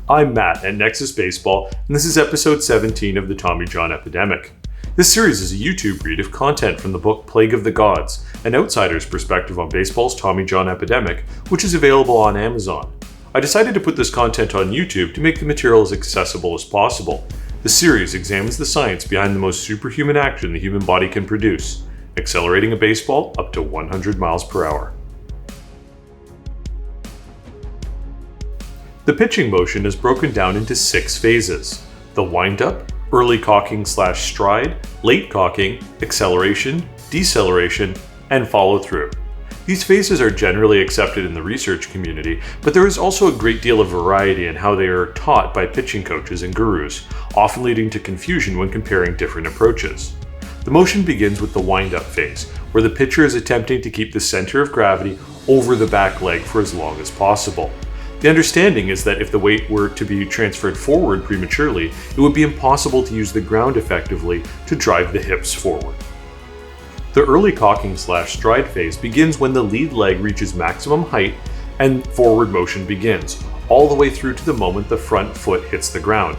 I'm Matt at Nexus Baseball, and this is episode 17 of the Tommy John Epidemic. This series is a YouTube read of content from the book Plague of the Gods, an outsider's perspective on baseball's Tommy John epidemic, which is available on Amazon. I decided to put this content on YouTube to make the material as accessible as possible. The series examines the science behind the most superhuman action the human body can produce, accelerating a baseball up to 100 miles per hour. The pitching motion is broken down into 6 phases: the wind-up, early caulking/stride, late caulking, acceleration, deceleration, and follow-through. These phases are generally accepted in the research community, but there is also a great deal of variety in how they are taught by pitching coaches and gurus, often leading to confusion when comparing different approaches. The motion begins with the wind-up phase, where the pitcher is attempting to keep the center of gravity over the back leg for as long as possible. The understanding is that if the weight were to be transferred forward prematurely, it would be impossible to use the ground effectively to drive the hips forward. The early caulking/stride phase begins when the lead leg reaches maximum height and forward motion begins, all the way through to the moment the front foot hits the ground.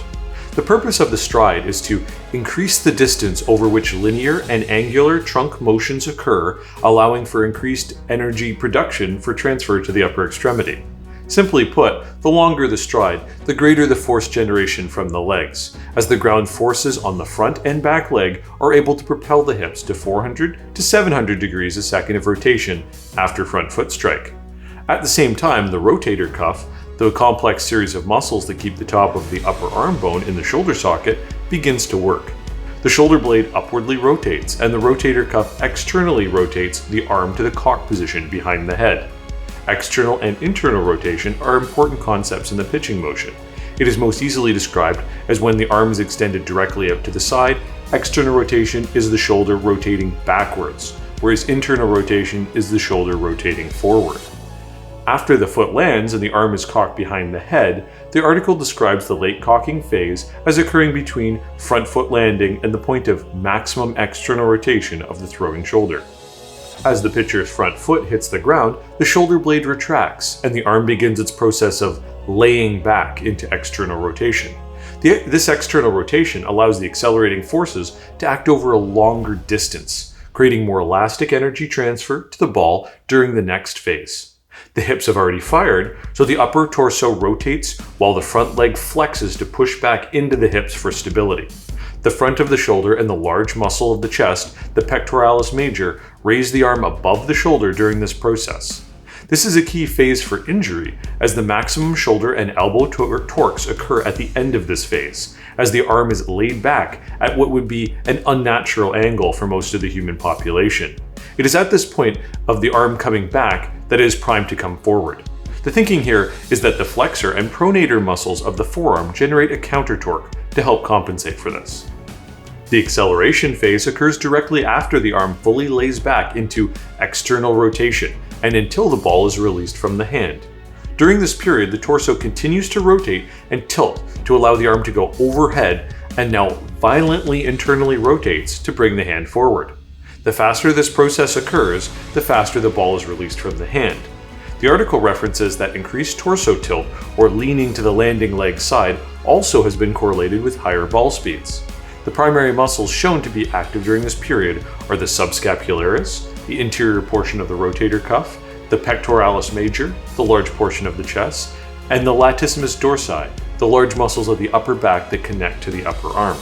The purpose of the stride is to increase the distance over which linear and angular trunk motions occur, allowing for increased energy production for transfer to the upper extremity. Simply put, the longer the stride, the greater the force generation from the legs, as the ground forces on the front and back leg are able to propel the hips to 400 to 700 degrees a second of rotation after front foot strike. At the same time, the rotator cuff, the complex series of muscles that keep the top of the upper arm bone in the shoulder socket, begins to work. The shoulder blade upwardly rotates, and the rotator cuff externally rotates the arm to the cock position behind the head. External and internal rotation are important concepts in the pitching motion. It is most easily described as when the arm is extended directly out to the side. External rotation is the shoulder rotating backwards, whereas internal rotation is the shoulder rotating forward. After the foot lands and the arm is cocked behind the head, the article describes the late caulking phase as occurring between front foot landing and the point of maximum external rotation of the throwing shoulder. As the pitcher's front foot hits the ground, the shoulder blade retracts and the arm begins its process of laying back into external rotation. This external rotation allows the accelerating forces to act over a longer distance, creating more elastic energy transfer to the ball during the next phase. The hips have already fired, so the upper torso rotates while the front leg flexes to push back into the hips for stability. The front of the shoulder and the large muscle of the chest, the pectoralis major, raise the arm above the shoulder during this process. This is a key phase for injury, as the maximum shoulder and elbow torques occur at the end of this phase, as the arm is laid back at what would be an unnatural angle for most of the human population. It is at this point of the arm coming back that it is primed to come forward. The thinking here is that the flexor and pronator muscles of the forearm generate a counter torque to help compensate for this. The acceleration phase occurs directly after the arm fully lays back into external rotation and until the ball is released from the hand. During this period, the torso continues to rotate and tilt to allow the arm to go overhead and now violently internally rotates to bring the hand forward. The faster this process occurs, the faster the ball is released from the hand. The article references that increased torso tilt or leaning to the landing leg side also has been correlated with higher ball speeds. The primary muscles shown to be active during this period are the subscapularis, the interior portion of the rotator cuff, the pectoralis major, the large portion of the chest, and the latissimus dorsi, the large muscles of the upper back that connect to the upper arm.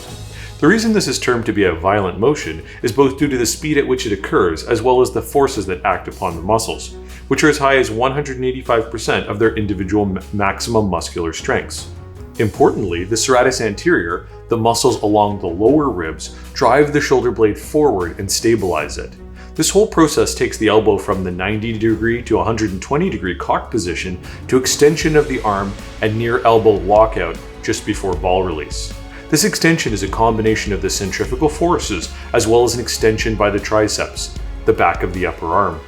The reason this is termed to be a violent motion is both due to the speed at which it occurs as well as the forces that act upon the muscles, which are as high as 185% of their individual maximum muscular strengths. Importantly, the serratus anterior, the muscles along the lower ribs, drive the shoulder blade forward and stabilize it. This whole process takes the elbow from the 90 degree to 120 degree cock position to extension of the arm and near elbow lockout just before ball release. This extension is a combination of the centrifugal forces as well as an extension by the triceps, the back of the upper arm.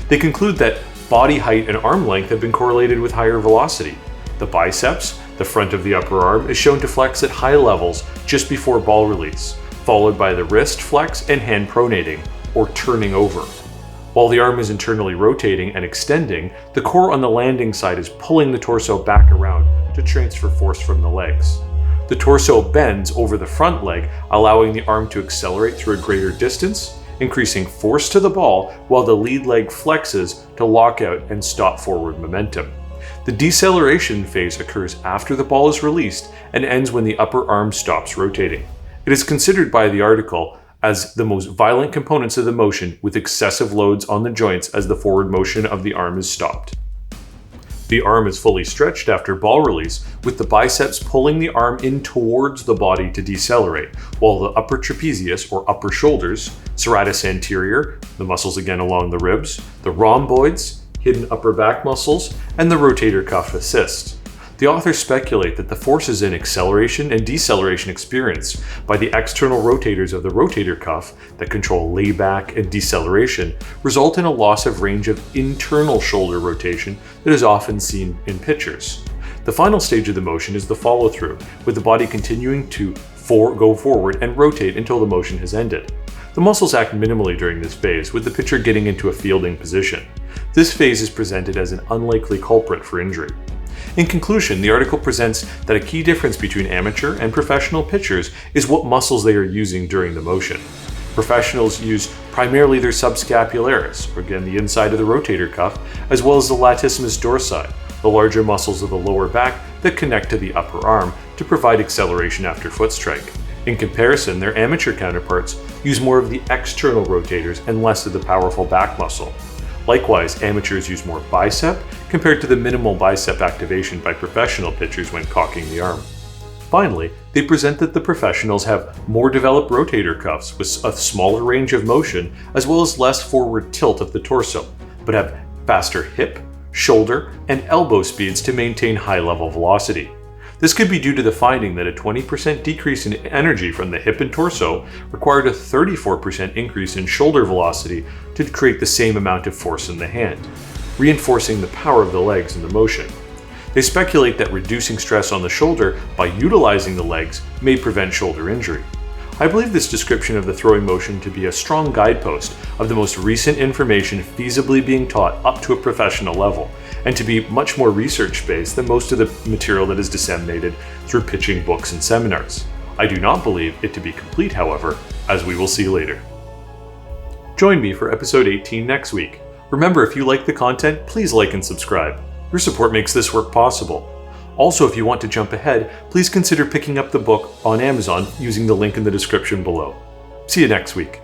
They conclude that body height and arm length have been correlated with higher velocity. The biceps, the front of the upper arm, is shown to flex at high levels just before ball release, followed by the wrist flex and hand pronating, or turning over. While the arm is internally rotating and extending, the core on the landing side is pulling the torso back around to transfer force from the legs. The torso bends over the front leg, allowing the arm to accelerate through a greater distance, increasing force to the ball, while the lead leg flexes to lock out and stop forward momentum. The deceleration phase occurs after the ball is released and ends when the upper arm stops rotating. It is considered by the article as the most violent components of the motion, with excessive loads on the joints as the forward motion of the arm is stopped. The arm is fully stretched after ball release, with the biceps pulling the arm in towards the body to decelerate, while the upper trapezius or upper shoulders, serratus anterior, the muscles again along the ribs, the rhomboids, hidden upper back muscles, and the rotator cuff assist. The authors speculate that the forces in acceleration and deceleration experienced by the external rotators of the rotator cuff that control layback and deceleration result in a loss of range of internal shoulder rotation that is often seen in pitchers. The final stage of the motion is the follow-through, with the body continuing to go forward and rotate until the motion has ended. The muscles act minimally during this phase, with the pitcher getting into a fielding position. This phase is presented as an unlikely culprit for injury. In conclusion, the article presents that a key difference between amateur and professional pitchers is what muscles they are using during the motion. Professionals use primarily their subscapularis, or again the inside of the rotator cuff, as well as the latissimus dorsi, the larger muscles of the lower back that connect to the upper arm to provide acceleration after foot strike. In comparison, their amateur counterparts use more of the external rotators and less of the powerful back muscle. Likewise, amateurs use more bicep compared to the minimal bicep activation by professional pitchers when caulking the arm. Finally, they present that the professionals have more developed rotator cuffs with a smaller range of motion as well as less forward tilt of the torso, but have faster hip, shoulder, and elbow speeds to maintain high-level velocity. This could be due to the finding that a 20% decrease in energy from the hip and torso required a 34% increase in shoulder velocity to create the same amount of force in the hand, reinforcing the power of the legs in the motion. They speculate that reducing stress on the shoulder by utilizing the legs may prevent shoulder injury. I believe this description of the throwing motion to be a strong guidepost of the most recent information feasibly being taught up to a professional level, and to be much more research-based than most of the material that is disseminated through pitching books and seminars. I do not believe it to be complete, however, as we will see later. Join me for episode 18 next week. Remember, if you like the content, please like and subscribe. Your support makes this work possible. Also, if you want to jump ahead, please consider picking up the book on Amazon using the link in the description below. See you next week.